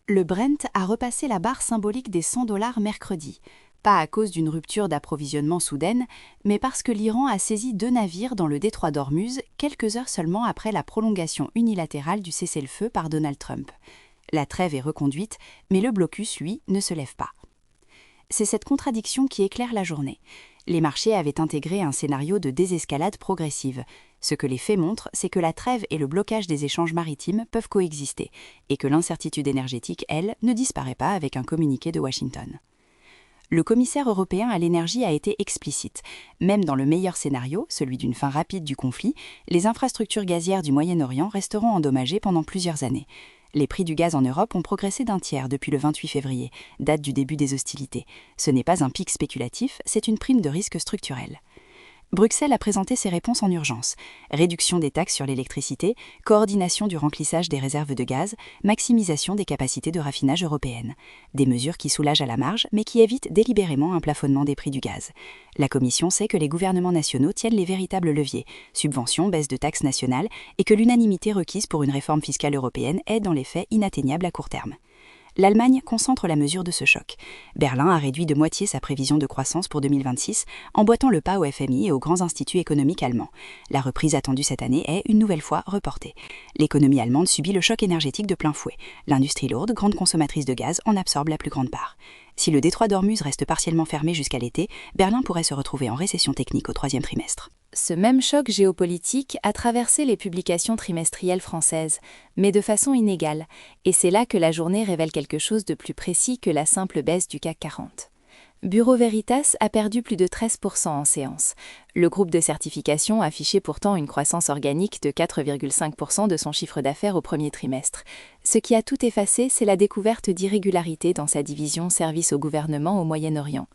Le Brent a repassé la barre symbolique des 100 $ mercredi, pas à cause d'une rupture d'approvisionnement soudaine, mais parce que l'Iran a saisi 2 navires dans le détroit d'Ormuz quelques heures seulement après la prolongation unilatérale du cessez-le-feu par Donald Trump. La trêve est reconduite, mais le blocus, lui, ne se lève pas. C'est cette contradiction qui éclaire la journée. Les marchés avaient intégré un scénario de désescalade progressive. Ce que les faits montrent, c'est que la trêve et le blocage des échanges maritimes peuvent coexister, et que l'incertitude énergétique, elle, ne disparaît pas avec un communiqué de Washington. Le commissaire européen à l'énergie a été explicite. Même dans le meilleur scénario, celui d'une fin rapide du conflit, les infrastructures gazières du Moyen-Orient resteront endommagées pendant plusieurs années. Les prix du gaz en Europe ont progressé d'1 tiers depuis le 28 février, date du début des hostilités. Ce n'est pas un pic spéculatif, c'est une prime de risque structurel. Bruxelles a présenté ses réponses en urgence. Réduction des taxes sur l'électricité, coordination du remplissage des réserves de gaz, maximisation des capacités de raffinage européennes. Des mesures qui soulagent à la marge, mais qui évitent délibérément un plafonnement des prix du gaz. La Commission sait que les gouvernements nationaux tiennent les véritables leviers, subventions, baisse de taxes nationales, et que l'unanimité requise pour une réforme fiscale européenne est dans les faits inatteignable à court terme. L'Allemagne concentre la mesure de ce choc. Berlin a réduit de moitié sa prévision de croissance pour 2026, emboîtant le pas au FMI et aux grands instituts économiques allemands. La reprise attendue cette année est, une nouvelle fois, reportée. L'économie allemande subit le choc énergétique de plein fouet. L'industrie lourde, grande consommatrice de gaz, en absorbe la plus grande part. Si le détroit d'Ormuz reste partiellement fermé jusqu'à l'été, Berlin pourrait se retrouver en récession technique au 3e trimestre. Ce même choc géopolitique a traversé les publications trimestrielles françaises, mais de façon inégale, et c'est là que la journée révèle quelque chose de plus précis que la simple baisse du CAC 40. Bureau Veritas a perdu plus de 13% en séance. Le groupe de certification affichait pourtant une croissance organique de 4,5% de son chiffre d'affaires au premier trimestre. Ce qui a tout effacé, c'est la découverte d'irrégularités dans sa division Services au gouvernement au Moyen-Orient.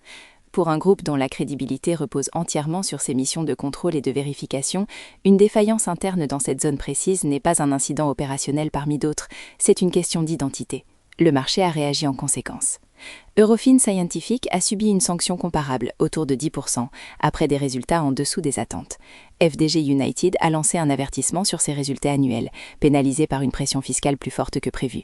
Pour un groupe dont la crédibilité repose entièrement sur ses missions de contrôle et de vérification, une défaillance interne dans cette zone précise n'est pas un incident opérationnel parmi d'autres, c'est une question d'identité. Le marché a réagi en conséquence. Eurofins Scientific a subi une sanction comparable, autour de 10%, après des résultats en dessous des attentes. FDG United a lancé un avertissement sur ses résultats annuels, pénalisé par une pression fiscale plus forte que prévu.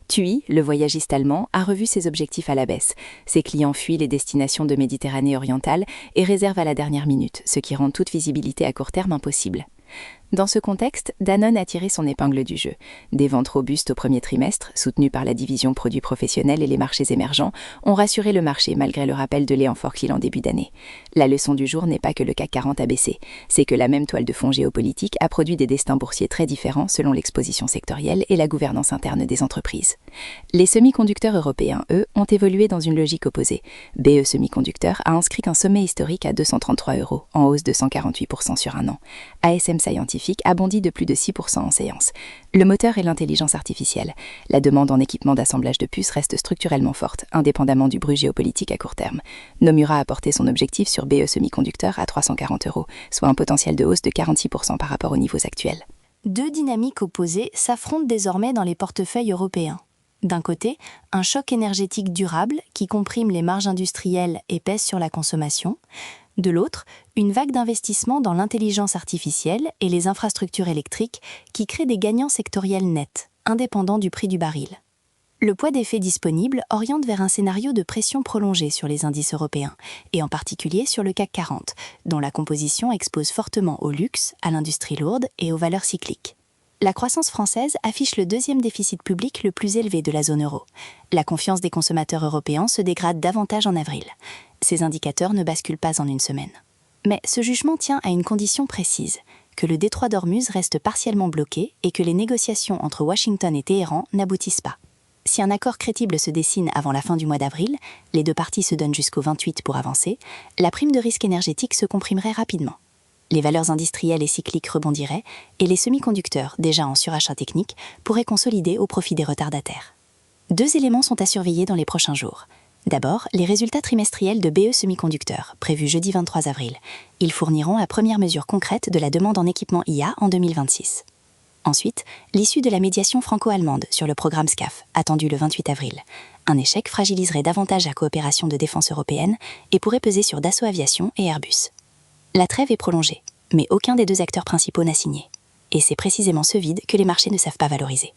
TUI, le voyagiste allemand, a revu ses objectifs à la baisse. Ses clients fuient les destinations de Méditerranée orientale et réservent à la dernière minute, ce qui rend toute visibilité à court terme impossible. Dans ce contexte, Danone a tiré son épingle du jeu. Des ventes robustes au premier trimestre, soutenues par la division produits professionnels et les marchés émergents, ont rassuré le marché malgré le rappel de Léon Forclil en début d'année. La leçon du jour n'est pas que le CAC 40 a baissé, c'est que la même toile de fond géopolitique a produit des destins boursiers très différents selon l'exposition sectorielle et la gouvernance interne des entreprises. Les semi-conducteurs européens, eux, ont évolué dans une logique opposée. BE Semiconductor a inscrit un sommet historique à 233 €, en hausse de 148% sur un an. ASM Scientific a bondi de plus de 6% en séance. Le moteur est l'intelligence artificielle. La demande en équipement d'assemblage de puces reste structurellement forte, indépendamment du bruit géopolitique à court terme. Nomura a porté son objectif sur BE Semiconductor à 340 €, soit un potentiel de hausse de 46% par rapport aux niveaux actuels. Deux dynamiques opposées s'affrontent désormais dans les portefeuilles européens. D'un côté, un choc énergétique durable qui comprime les marges industrielles et pèse sur la consommation. De l'autre, une vague d'investissement dans l'intelligence artificielle et les infrastructures électriques qui créent des gagnants sectoriels nets, indépendants du prix du baril. Le poids des faits disponibles oriente vers un scénario de pression prolongée sur les indices européens, et en particulier sur le CAC 40, dont la composition expose fortement au luxe, à l'industrie lourde et aux valeurs cycliques. La croissance française affiche le deuxième déficit public le plus élevé de la zone euro. La confiance des consommateurs européens se dégrade davantage en avril. Ces indicateurs ne basculent pas en une semaine. Mais ce jugement tient à une condition précise, que le détroit d'Ormuz reste partiellement bloqué et que les négociations entre Washington et Téhéran n'aboutissent pas. Si un accord crédible se dessine avant la fin du mois d'avril, les deux parties se donnent jusqu'au 28 pour avancer, la prime de risque énergétique se comprimerait rapidement. Les valeurs industrielles et cycliques rebondiraient et les semi-conducteurs, déjà en surachat technique, pourraient consolider au profit des retardataires. Deux éléments sont à surveiller dans les prochains jours. D'abord, les résultats trimestriels de BE Semiconductor, prévus jeudi 23 avril. Ils fourniront la première mesure concrète de la demande en équipement IA en 2026. Ensuite, l'issue de la médiation franco-allemande sur le programme SCAF, attendu le 28 avril. Un échec fragiliserait davantage la coopération de défense européenne et pourrait peser sur Dassault Aviation et Airbus. La trêve est prolongée, mais aucun des deux acteurs principaux n'a signé. Et c'est précisément ce vide que les marchés ne savent pas valoriser.